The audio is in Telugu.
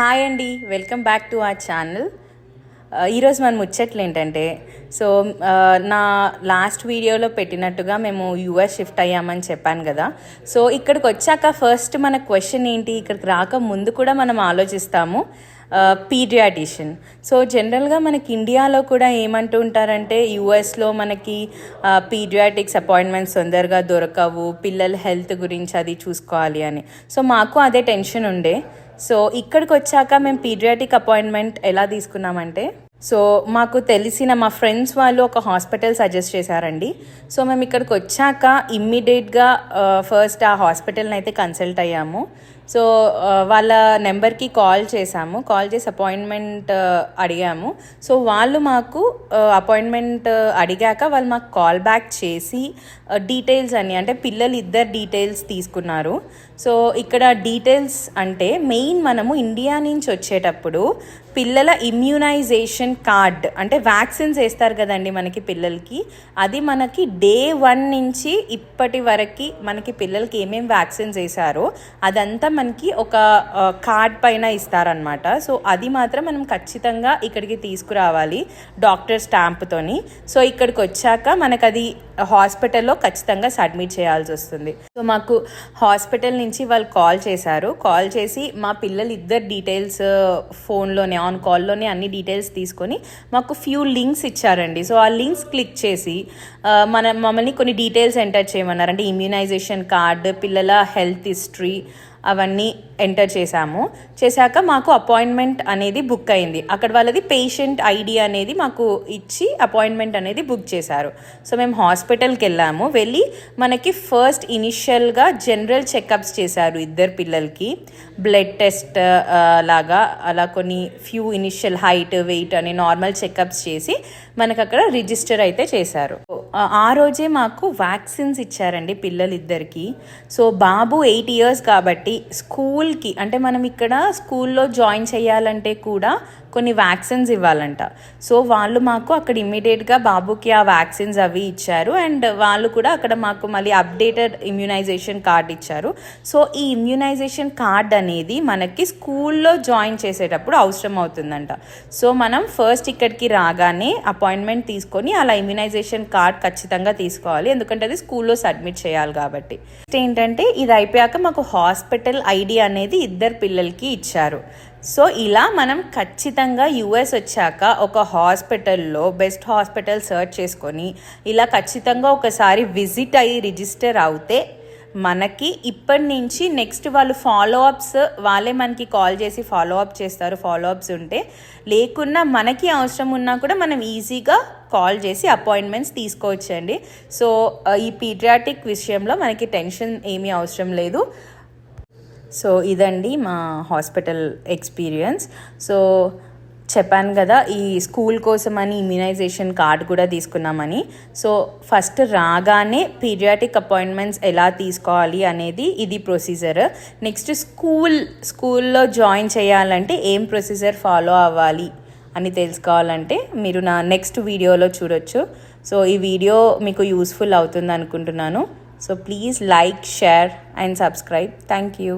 హాయ్ అండి, welcome back to our channel. ఈరోజు మన ముచ్చట్లు ఏంటంటే, నా లాస్ట్ వీడియోలో పెట్టినట్టుగా మేము యూఎస్ షిఫ్ట్ అయ్యామని చెప్పాను కదా. సో ఇక్కడికి వచ్చాక ఫస్ట్ మన క్వశ్చన్ ఏంటి, ఇక్కడికి రాక ముందు కూడా మనం ఆలోచిస్తాము పీడియాటిషియన్. సో జనరల్గా మనకి ఇండియాలో కూడా ఏమంటూ ఉంటారంటే, యూఎస్లో మనకి పీడియాటిక్స్ అపాయింట్మెంట్స్ తొందరగా దొరకవు, పిల్లల హెల్త్ గురించి అది చూసుకోవాలి అని. సో మాకు అదే టెన్షన్ ఉండే. సో ఇక్కడికి వచ్చాక మేము పీడియాటిక్ అపాయింట్మెంట్ ఎలా తీసుకున్నామంటే, సో మాకు తెలిసిన మా ఫ్రెండ్స్ వాళ్ళు ఒక హాస్పిటల్ సజెస్ట్ చేశారండి. సో మేము ఇక్కడికి వచ్చాక ఇమ్మీడియట్గా ఫస్ట్ ఆ హాస్పిటల్ని అయితే కన్సల్ట్ అయ్యాము. సో వాళ్ళ నెంబర్కి కాల్ చేసి అపాయింట్మెంట్ అడిగాము. సో వాళ్ళు మాకు అపాయింట్మెంట్ అడిగాక వాళ్ళు మాకు కాల్ బ్యాక్ చేసి డీటెయిల్స్ అంటే పిల్లలు ఇద్దరు డీటెయిల్స్ తీసుకున్నారు. సో ఇక్కడ డీటెయిల్స్ అంటే మెయిన్ మనము ఇండియా నుంచి వచ్చేటప్పుడు పిల్లల ఇమ్యూనైజేషన్ కార్డ్ అంటే వ్యాక్సిన్స్ వేస్తారు కదండి మనకి పిల్లలకి, అది మనకి డే 1 నుంచి ఇప్పటి వరకు మనకి పిల్లలకి ఏమేమి వ్యాక్సిన్స్ వేసారో అదంతా మనకి ఒక కార్డ్ పైన ఇస్తారనమాట. సో అది మాత్రం మనం ఖచ్చితంగా ఇక్కడికి తీసుకురావాలి డాక్టర్ స్టాంప్తోని. సో ఇక్కడికి వచ్చాక మనకు అది హాస్పిటల్లో ఖచ్చితంగా సబ్మిట్ చేయాల్సి వస్తుంది. సో మాకు హాస్పిటల్ నుంచి వాళ్ళు కాల్ చేసి మా పిల్లలు ఇద్దరు డీటెయిల్స్ ఫోన్లోనే ఆన్ కాల్లోనే అన్ని డీటెయిల్స్ తీసుకొని మాకు ఫ్యూ లింక్స్ ఇచ్చారండి. సో ఆ లింక్స్ క్లిక్ చేసి మమ్మల్ని కొన్ని డీటెయిల్స్ ఎంటర్ చేయమన్నారు. అంటే ఇమ్యూనైజేషన్ కార్డ్, పిల్లల హెల్త్ హిస్టరీ అవన్నీ ఎంటర్ చేశాక మాకు అపాయింట్మెంట్ అనేది బుక్ అయింది. అక్కడ వాళ్ళది పేషెంట్ ఐడి అనేది మాకు ఇచ్చి అపాయింట్మెంట్ అనేది బుక్ చేశారు. సో మేము హాస్పిటల్కి వెళ్ళి మనకి ఫస్ట్ ఇనిషియల్గా జనరల్ చెకప్స్ చేశారు ఇద్దరు పిల్లలకి, బ్లడ్ టెస్ట్ లాగా అలా కొన్ని ఫ్యూ ఇనిషియల్ హైట్, వెయిట్ అని నార్మల్ చెకప్స్ చేసి మనకు అక్కడ రిజిస్టర్ అయితే చేశారు. ఆ రోజే మాకు వ్యాక్సిన్స్ ఇచ్చారండి పిల్లలిద్దరికి. సో బాబు 8 years కాబట్టి స్కూల్కి అంటే మనం ఇక్కడ స్కూల్లో జాయిన్ చేయాలంటే కూడా కొన్ని వ్యాక్సిన్స్ ఇవ్వాలంట. సో వాళ్ళు మాకు అక్కడ ఇమ్మీడియట్గా బాబుకి ఆ వ్యాక్సిన్స్ అవి ఇచ్చారు. అండ్ వాళ్ళు కూడా అక్కడ మాకు మళ్ళీ అప్డేటెడ్ ఇమ్యూనైజేషన్ కార్డ్ ఇచ్చారు. సో ఈ ఇమ్యూనైజేషన్ కార్డ్ అనేది మనకి స్కూల్లో జాయిన్ చేసేటప్పుడు అవసరం అవుతుందంట. సో మనం ఫస్ట్ ఇక్కడికి రాగానే అపాయింట్మెంట్ తీసుకొని అలా ఇమ్యూనైజేషన్ కార్డ్ ఖచ్చితంగా తీసుకోవాలి, ఎందుకంటే అది స్కూల్లో సబ్మిట్ చేయాలి కాబట్టి. ఏంటంటే ఇది అయిపోయాక మాకు హాస్పిటల్ ఐడి అనేది ఇద్దరు పిల్లలకి ఇచ్చారు. సో ఇలా మనం ఖచ్చితంగా యూఎస్ వచ్చాక ఒక హాస్పిటల్లో బెస్ట్ హాస్పిటల్ సర్చ్ చేసుకొని ఇలా ఖచ్చితంగా ఒకసారి విజిట్ అయ్యి రిజిస్టర్ అవుతే మనకి ఇప్పటి నుంచి నెక్స్ట్ వాళ్ళు ఫాలోఅప్స్ వాళ్ళే మనకి కాల్ చేసి ఫాలోఅప్ చేస్తారు. ఫాలోఅప్స్ ఉంటే లేకున్నా మనకి అవసరం ఉన్నా కూడా మనం ఈజీగా కాల్ చేసి అపాయింట్మెంట్స్ తీసుకోవచ్చండి. సో ఈ పీడియాటిక్ విషయంలో మనకి టెన్షన్ ఏమీ అవసరం లేదు. సో ఇదండి మా హాస్పిటల్ ఎక్స్పీరియన్స్. సో చెప్పాను కదా ఈ స్కూల్ కోసమని ఇమ్యూనైజేషన్ కార్డ్ కూడా తీసుకున్నామని. సో ఫస్ట్ రాగానే పీడియాటిక్ అపాయింట్మెంట్స్ ఎలా తీసుకోవాలి అనేది ఇది ప్రొసీజర్. నెక్స్ట్ స్కూల్లో జాయిన్ చేయాలంటే ఏం ప్రొసీజర్ ఫాలో అవ్వాలి అని తెలుసుకోవాలంటే మీరు నా నెక్స్ట్ వీడియోలో చూడొచ్చు. సో ఈ వీడియో మీకు యూస్ఫుల్ అవుతుంది అనుకుంటున్నాను. So please like, share and subscribe. Thank you.